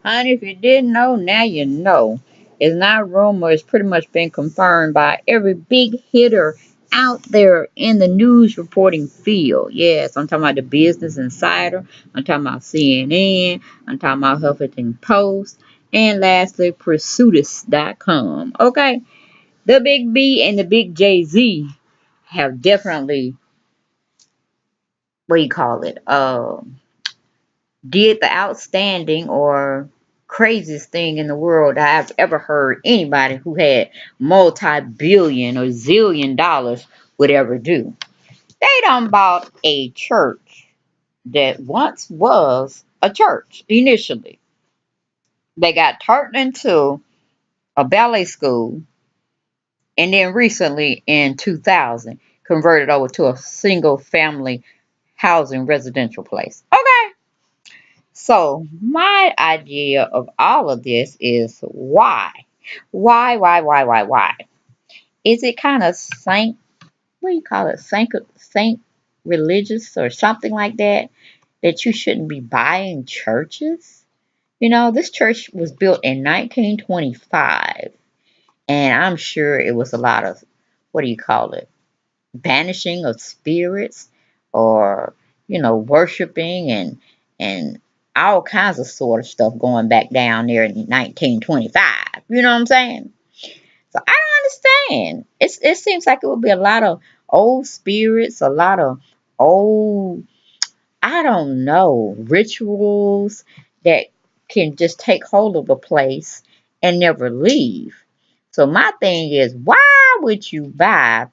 Honey, if you didn't know, now you know. It's not rumor, it's pretty much been confirmed by every big hitter out there in the news reporting field. Yes, I'm talking about the Business Insider, I'm talking about CNN, I'm talking about Huffington Post, and lastly, Pursuitist.com. Okay, the Big B and the Big Jay Z have definitely, what do you call it? Did the outstanding or craziest thing in the world I've ever heard anybody who had multi-billion or zillion dollars would ever do. They done bought a church that once was a church initially. They got turned into a ballet school and then recently in 2000 converted over to a single family housing residential place. Okay. So my idea of all of this is why? Why? Is it kind of saint, what do you call it? Saint religious or something like that? That you shouldn't be buying churches? You know, this church was built in 1925, and I'm sure it was a lot of, what do you call it? Banishing of spirits, or worshiping and all kinds of sort of stuff going back down there in 1925. You know what I'm saying? So I don't understand. It seems like it would be a lot of old spirits, a lot of old, I don't know, rituals that can just take hold of a place and never leave. So my thing is, why would you buy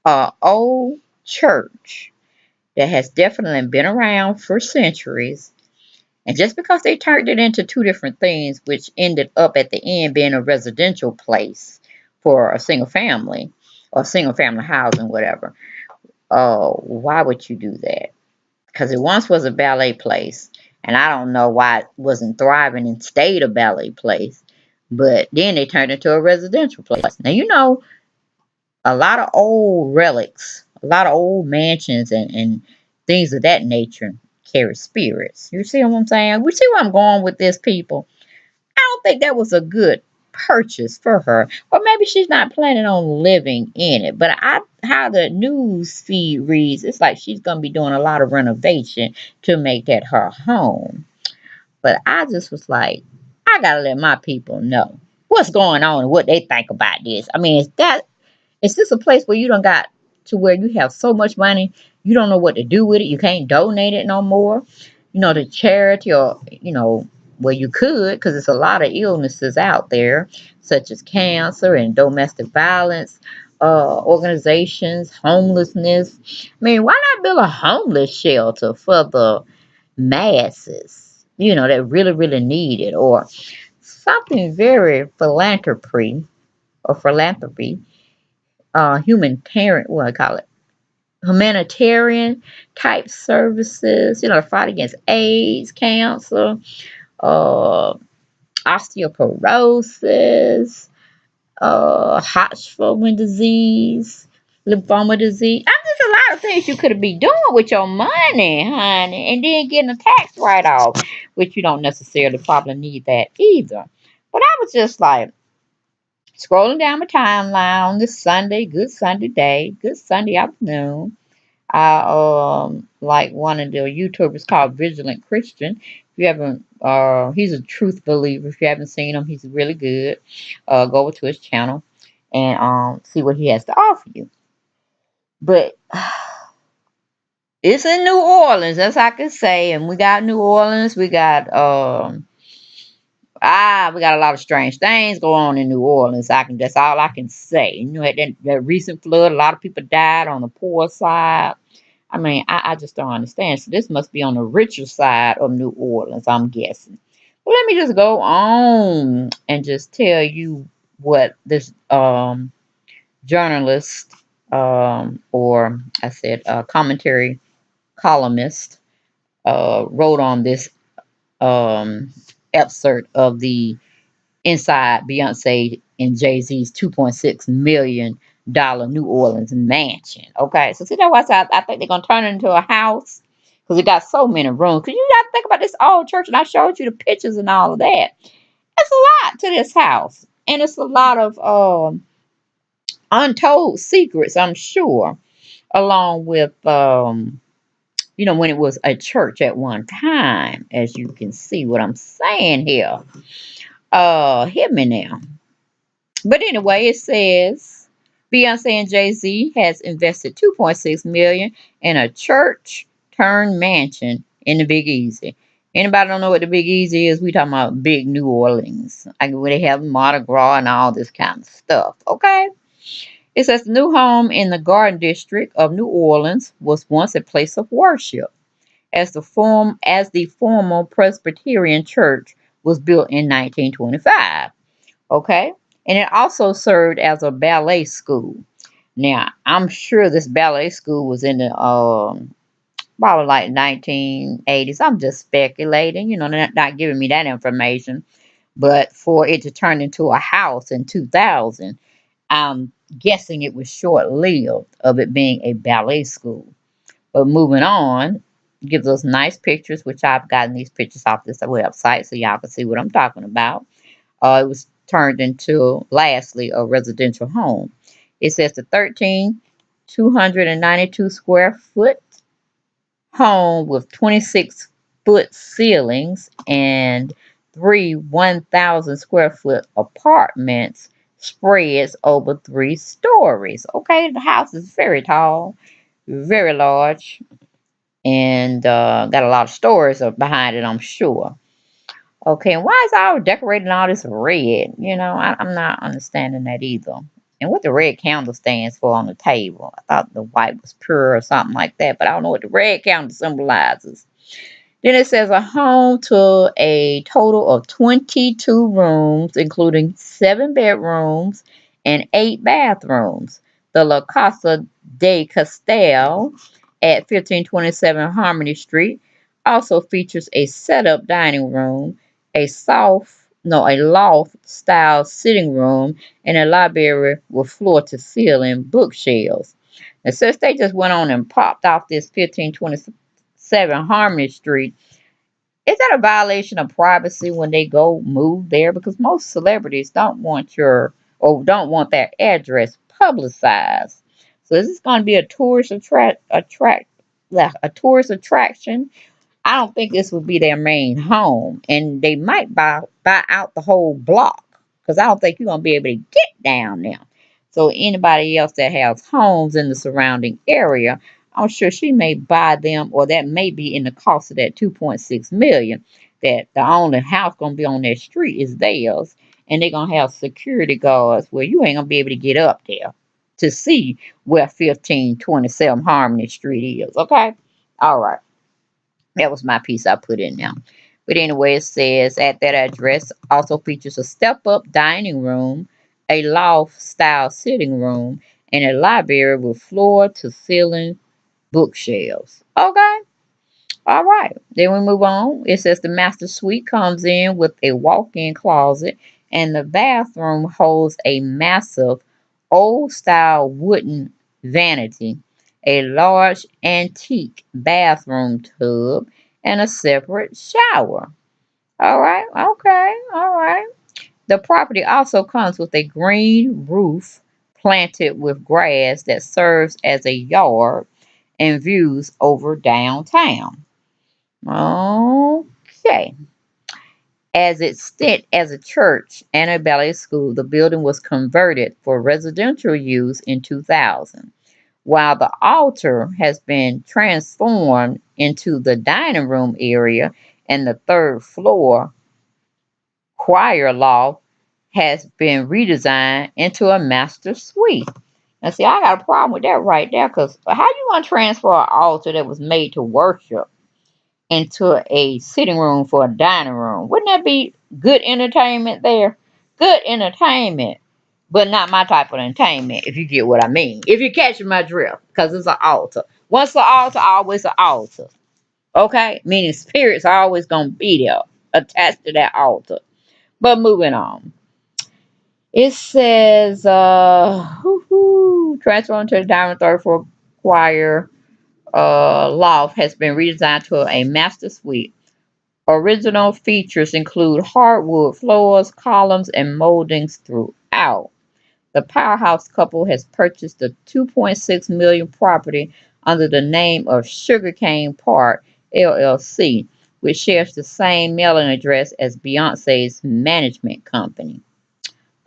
a old church that has definitely been around for centuries, and just because they turned it into two different things, which ended up at the end being a residential place for a single family or single family housing, whatever, why would you do that? Because it once was a ballet place, and I don't know why it wasn't thriving and stayed a ballet place, but then they turned it into a residential place. Now, a lot of old relics, a lot of old mansions and things of that nature carry spirits. You see what I'm saying? We see where I'm going with this, people. I don't think that was a good purchase for her. Or maybe she's not planning on living in it. But how the news feed reads, it's like she's gonna be doing a lot of renovation to make that her home. But I just was like, I gotta let my people know what's going on and what they think about this. I mean, is this a place where you don't got to where you have so much money, you don't know what to do with it? You can't donate it no more, to charity, or, well, you could, because there's a lot of illnesses out there, such as cancer and domestic violence, organizations, homelessness. I mean, why not build a homeless shelter for the masses, that really, really need it, or something very philanthropy, what I call it, humanitarian type services, to fight against AIDS, cancer, uh, osteoporosis, Hodgkin disease, lymphoma disease. I mean, there's a lot of things you could be doing with your money, honey, and then getting a tax write off, which you don't necessarily probably need that either. But I was just like, scrolling down my timeline on this Sunday, good Sunday day, good Sunday afternoon. I like one of the YouTubers called Vigilant Christian. If you haven't, he's a truth believer. If you haven't seen him, he's really good. Go over to his channel and see what he has to offer you. But it's in New Orleans, that's I can say, and we got New Orleans. We got a lot of strange things going on in New Orleans. That's all I can say. That recent flood, a lot of people died on the poor side. I mean, I just don't understand. So this must be on the richer side of New Orleans, I'm guessing. Well, let me just go on and just tell you what this journalist, or I said commentary columnist, wrote on this excerpt of the inside Beyonce and Jay-Z's $2.6 million New Orleans mansion. Okay, so see, that's why I think they're gonna turn it into a house. because it got so many rooms. Because you got to think about this old church, and I showed you the pictures and all of that. It's a lot to this house, and it's a lot of untold secrets, I'm sure, along with when it was a church at one time, as you can see what I'm saying here. Hit me now. But anyway, it says Beyonce and Jay-Z has invested 2.6 million in a church turned mansion in the Big Easy. Anybody don't know what the Big Easy is? We talking about big New Orleans. Like where they have Mardi Gras and all this kind of stuff. Okay. It says the new home in the Garden District of New Orleans was once a place of worship, as the former Presbyterian church was built in 1925. Okay, and it also served as a ballet school. Now I'm sure this ballet school was in the probably like 1980s. I'm just speculating, not giving me that information. But for it to turn into a house in 2000, I'm guessing it was short lived of it being a ballet school. But moving on, gives us nice pictures, which I've gotten these pictures off this website so y'all can see what I'm talking about. It was turned into, lastly, a residential home. It says the 292 square foot home with 26-foot ceilings and three 1,000 square foot apartments spreads over 3 stories. Okay, the house is very tall, very large, and got a lot of stories behind it, I'm sure. Okay, and why is all decorating all this red? I'm not understanding that either. And what the red candle stands for on the table. I thought the white was pure or something like that, but I don't know what the red candle symbolizes. Then it says a home to a total of 22 rooms, including 7 bedrooms and 8 bathrooms. The La Casa de Castel at 1527 Harmony Street also features a setup dining room, a loft style sitting room, and a library with floor to ceiling bookshelves. And since they just went on and popped off this 1527 Harmony Street, is that a violation of privacy when they go move there? Because most celebrities don't want their address publicized. So is this going to be a tourist attraction? I don't think this would be their main home, and they might buy out the whole block because I don't think you're gonna be able to get down there. So anybody else that has homes in the surrounding area, I'm sure she may buy them, or that may be in the cost of that 2.6 million. That the only house gonna be on that street is theirs, and they're gonna have security guards where you ain't gonna be able to get up there to see where 1527 Harmony Street is. Okay, all right. That was my piece I put in there. But anyway, it says at that address also features a step up dining room, a loft style sitting room, and a library with floor to ceiling bookshelves. Okay, all right. Then we move on. It says the master suite comes in with a walk in closet, and the bathroom holds a massive old style wooden vanity, a large antique bathroom tub, and a separate shower. All right, okay, all right. The property also comes with a green roof planted with grass that serves as a yard and views over downtown. Okay. As it stood as a church and a ballet school, the building was converted for residential use in 2000, while the altar has been transformed into the dining room area, and the third floor choir loft has been redesigned into a master suite. Now, see, I got a problem with that right there, because how you going to transfer an altar that was made to worship into a sitting room for a dining room? Wouldn't that be good entertainment there? Good entertainment, but not my type of entertainment, if you get what I mean. If you catch my drift, because it's an altar. Once an altar, always an altar. Okay? Meaning spirits are always going to be there attached to that altar. But moving on. It says, transfer to the diamond third floor choir. loft has been redesigned to a master suite. Original features include hardwood floors, columns, and moldings throughout. The powerhouse couple has purchased the 2.6 million property under the name of Sugarcane Park LLC, which shares the same mailing address as Beyonce's management company.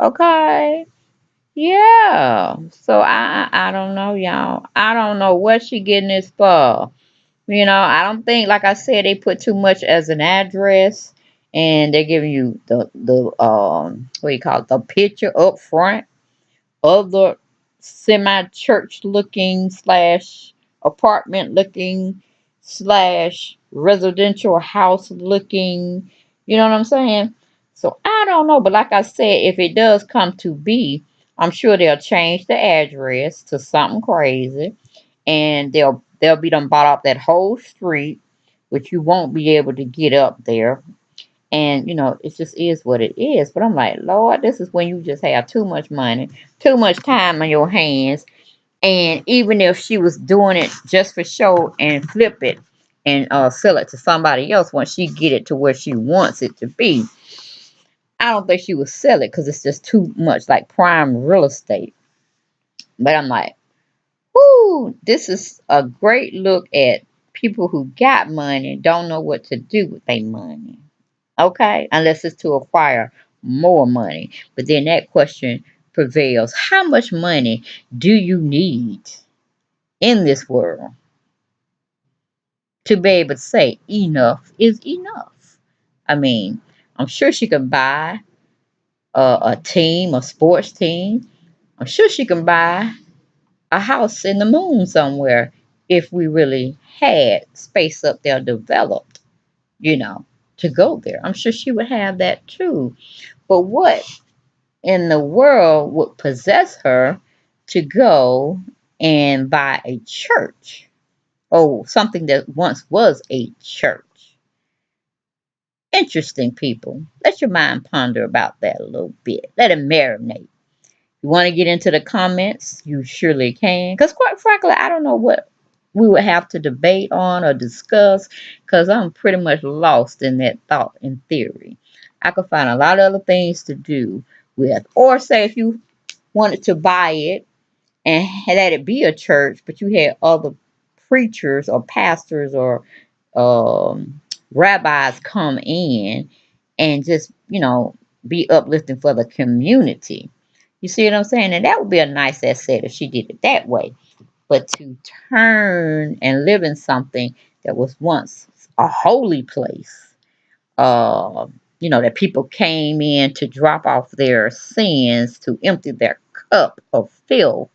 Okay. Yeah. So I don't know, y'all. I don't know what she getting this for. I don't think, like I said, they put too much as an address, and they're giving you the what do you call it, the picture up front of the semi church looking slash apartment looking slash residential house looking. You know what I'm saying? So I don't know, but like I said, if it does come to be, I'm sure they'll change the address to something crazy, and they'll be done bought off that whole street, which you won't be able to get up there. And it just is what it is. But I'm like, Lord, this is when you just have too much money, too much time on your hands. And even if she was doing it just for show and flip it and sell it to somebody else once she get it to where she wants it to be, I don't think she would sell it because it's just too much like prime real estate. But I'm like, whoo, this is a great look at people who got money, don't know what to do with their money. Okay, unless it's to acquire more money. But then that question prevails: how much money do you need in this world to be able to say enough is enough? I mean, I'm sure she can buy a team, a sports team. I'm sure she can buy a house in the moon somewhere if we really had space up there developed, you know, to go there. I'm sure she would have that too. But what in the world would possess her to go and buy a church? Oh, something that once was a church. Interesting, people. Let your mind ponder about that a little bit. Let it marinate. You want to get into the comments? You surely can. Because quite frankly, I don't know what we would have to debate on or discuss because I'm pretty much lost in that thought and theory. I could find a lot of other things to do with. Or say if you wanted to buy it and let it be a church, but you had other preachers or pastors or um, rabbis come in and just, be uplifting for the community. You see what I'm saying? And that would be a nice asset if she did it that way. But to turn and live in something that was once a holy place, that people came in to drop off their sins, to empty their cup of filth,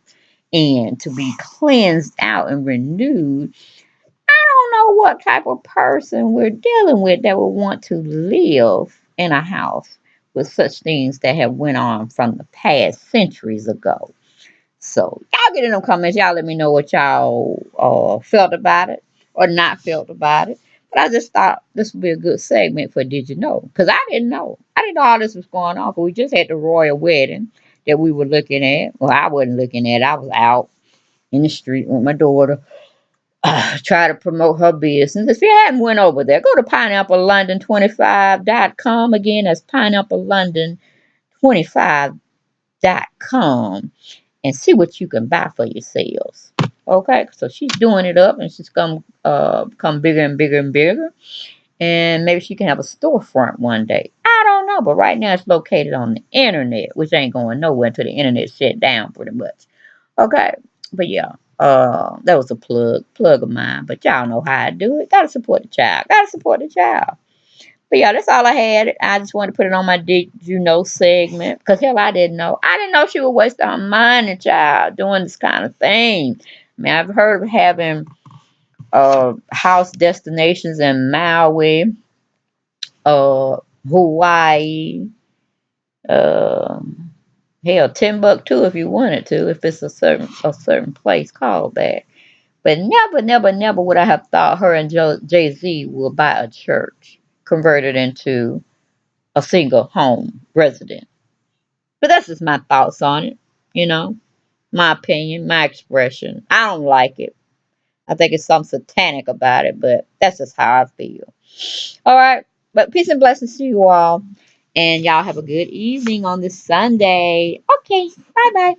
and to be cleansed out and renewed. I don't know what type of person we're dealing with that would want to live in a house with such things that have went on from the past centuries ago. So y'all get in them comments. Y'all let me know what y'all felt about it or not felt about it. But I just thought this would be a good segment for Did You Know? Because I didn't know. I didn't know all this was going on. Because we just had the royal wedding that we were looking at. Well, I wasn't looking at it. I was out in the street with my daughter. Try to promote her business. If you haven't went over there, go to pineapplelondon25.com. Again, that's pineapplelondon25.com and see what you can buy for yourselves. Okay, so she's doing it up and she's gonna become bigger and bigger and bigger. And maybe she can have a storefront one day. I don't know, but right now it's located on the internet, which ain't going nowhere until the internet shut down pretty much. Okay, but yeah, that was a plug of mine. But y'all know how I do it. Gotta support the child. Gotta support the child. But yeah, that's all I had. I just wanted to put it on my Did You Know segment. Because hell, I didn't know. I didn't know she would waste her money, child, doing this kind of thing. I mean, I've heard of having house destinations in Maui, uh, Hawaii, uh, hell, Timbuktu if you wanted to, if it's a certain place called that. But never, never, never would I have thought her and Jay Z would buy a church converted into a single home resident. But that's just my thoughts on it, you know, my opinion, my expression. I don't like it. I think it's something satanic about it, but that's just how I feel. All right. But peace and blessings to you all. And y'all have a good evening on this Sunday. Okay. Bye bye.